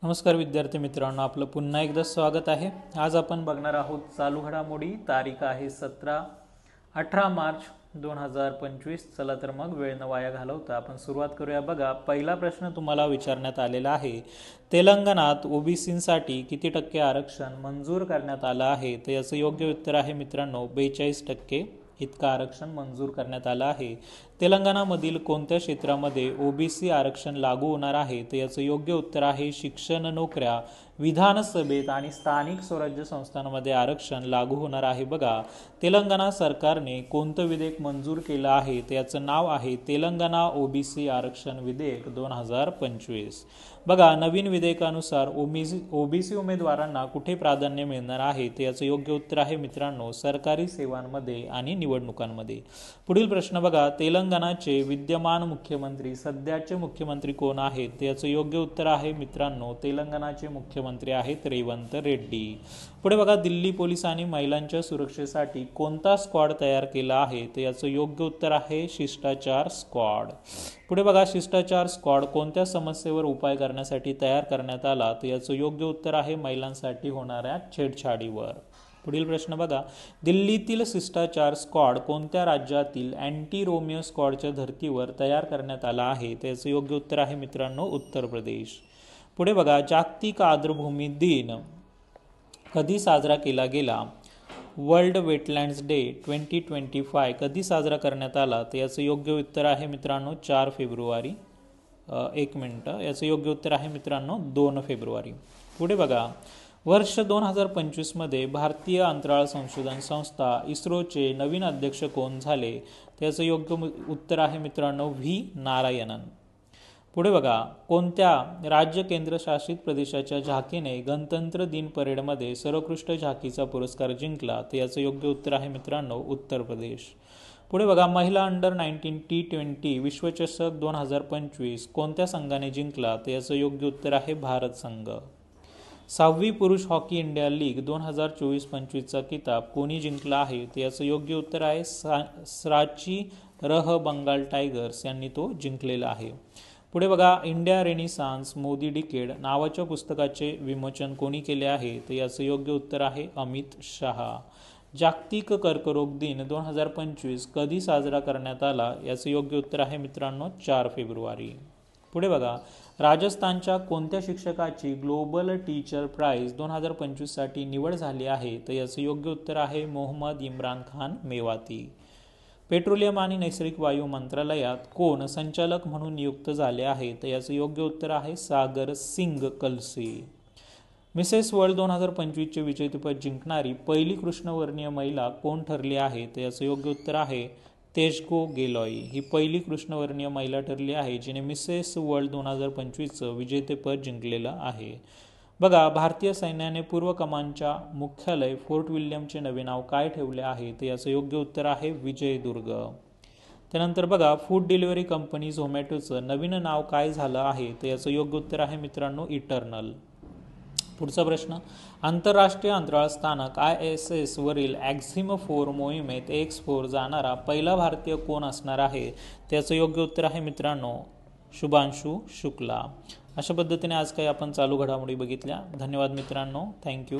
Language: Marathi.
नमस्कार विद्यार्थी मित्रांनो, आपलं पुन्हा एकदा स्वागत आहे। आज आपण बघणार आहोत चालू घडामोडी। तारीख आहे 18 मार्च 2025। चला तर मग वेळ न वाया घालवता आपण सुरुवात करूया। बघा, पहिला प्रश्न तुम्हाला विचारण्यात आलेला आहे, तेलंगणात ओबीसींसाठी किती टक्के आरक्षण मंजूर करण्यात आलं आहे? तर याचं योग्य उत्तर आहे मित्रांनो 42% इतका आरक्षण मंजूर करण्यात आलं आहे। तेलंगणामधील कोणत्या क्षेत्रामध्ये ओबीसी आरक्षण लागू होणार आहे? तर याचं योग्य उत्तर आहे शिक्षण, नोकऱ्या, विधानसभेत आणि स्थानिक स्वराज्य संस्थांमध्ये आरक्षण लागू होणार आहे। बघा, तेलंगणा सरकारने कोणतं विधेयक मंजूर केलं आहे? तर याचं नाव आहे तेलंगणा ओबीसी आरक्षण विधेयक 2025। बघा, नवीन विधेयकानुसार ओबीसी उमेदवारांना कुठे प्राधान्य मिळणार आहे? तर याचं योग्य उत्तर आहे मित्रांनो सरकारी सेवांमध्ये आणि निवडणुकांमध्ये। पुढील प्रश्न बघा, तेलंगणाचे विद्यमान मुख्यमंत्री, सध्याचे मुख्यमंत्री कोण आहेत? तर याचं योग्य उत्तर आहे मित्रांनो तेलंगणाचे मुख्यमंत्री आहेत रेवंत रेड्डी। पुढे बघा, दिल्ली पोलिसांनी महिलांच्या सुरक्षेसाठी कोणता स्क्वॉड तयार केला आहे? तर याचं योग्य उत्तर आहे शिष्टाचार स्क्वॉड। पुढे बघा, शिष्टाचार स्क्वॉड कोणत्या समस्येवर उपाय करण्यासाठी तयार करण्यात आला? तर याचं योग्य उत्तर आहे महिलांसाठी होणाऱ्या छेडछाडीवर। पुढील प्रश्न बघा, दिल्लीतील शिष्टाचार स्क्वॉड कोणत्या राज्यातील अँटी रोमिओ स्क्वॉडच्या धर्तीवर तयार करण्यात आला आहे? त्याचं योग्य उत्तर आहे मित्रांनो उत्तर प्रदेश। पुढे बघा, जागतिक आर्द्रभूमी दिन कधी साजरा केला गेला? वर्ल्ड वेटलँड्स डे 2025 कधी साजरा करण्यात आला? तर याचं योग्य उत्तर आहे मित्रांनो 4 फेब्रुवारी। एक मिनटं, याचं योग्य उत्तर आहे मित्रांनो 2 फेब्रुवारी। पुढे बघा, वर्ष 2025 मध्ये भारतीय अंतराळ संशोधन संस्था इस्रोचे नवीन अध्यक्ष कोण झाले? त्याचं योग्य उत्तर आहे मित्रांनो व्ही नारायणन। पुढे बघा, कोणत्या राज्य केंद्रशासित प्रदेशाच्या झाकीने गणतंत्र दिन परेडमध्ये सर्वोत्कृष्ट झाकीचा पुरस्कार जिंकला? तर याचं योग्य उत्तर आहे मित्रांनो उत्तर प्रदेश। पुढे बघा, महिला अंडर 19 T20 विश्वचषक 2025 कोणत्या संघाने जिंकला? तर याचं योग्य उत्तर आहे भारत संघ। 6वी पुरुष हॉकी इंडिया लीग 2024-25चा किताब कोणी जिंकला आहे? तर याचं योग्य उत्तर आहे सांची रह बंगाल टायगर्स यांनी तो जिंकलेला आहे। पुढे बघा, इंडिया रेनिसान्स मोदी डिकेड नावाच्या पुस्तकाचे विमोचन कोणी केले आहे? तर याचं योग्य उत्तर आहे अमित शहा। जागतिक कर्करोग दिन 2025 कधी साजरा करण्यात आला? याचं योग्य उत्तर आहे मित्रांनो 4 फेब्रुवारी। पुढे बघा, राजस्थानच्या कोणत्या शिक्षकाची ग्लोबल टीचर प्राइज 2025 साठी निवड झाली आहे? तर याचं योग्य उत्तर आहे मोहम्मद इम्रान खान मेवाती। पेट्रोलियम आणि नैसर्गिक वायू मंत्रालयात कोण संचालक म्हणून नियुक्त झाले आहे? तर याचं योग्य उत्तर आहे सागर सिंग कलसी। मिसेस वर्ल्ड 2025चे विजेतेपद जिंकणारी पहिली कृष्णवर्णीय महिला कोण ठरली आहे? तर याचं योग्य उत्तर आहे तेजगो गेलॉय। ही पहिली कृष्णवर्णीय महिला ठरली आहे जिने मिसेस वर्ल्ड 2025चं विजेतेपद जिंकलेलं आहे। बघा, भारतीय सैन्याने पूर्व कमांडच्या मुख्यालय फोर्ट विल्यमचे नवे नाव काय ठेवले आहे? तर याचं योग्य उत्तर आहे विजयदुर्ग। त्यानंतर बघा, फूड डिलिव्हरी कंपनी झोमॅटोचं नवीन नाव काय झालं आहे? तर याचं योग्य उत्तर आहे मित्रांनो इटर्नल। पुढचा प्रश्न, आंतरराष्ट्रीय अंतराळ स्थानक ISS वरील ॲक्झिम 4 मोहिमेत X4 जाणारा पहिला भारतीय कोण असणार आहे? त्याचं योग्य उत्तर आहे मित्रांनो शुभांशु शुक्ला। अशा पद्धतीने आज काही आपण चालू घडामोडी बघितल्या। धन्यवाद मित्रांनो, थँक्यू।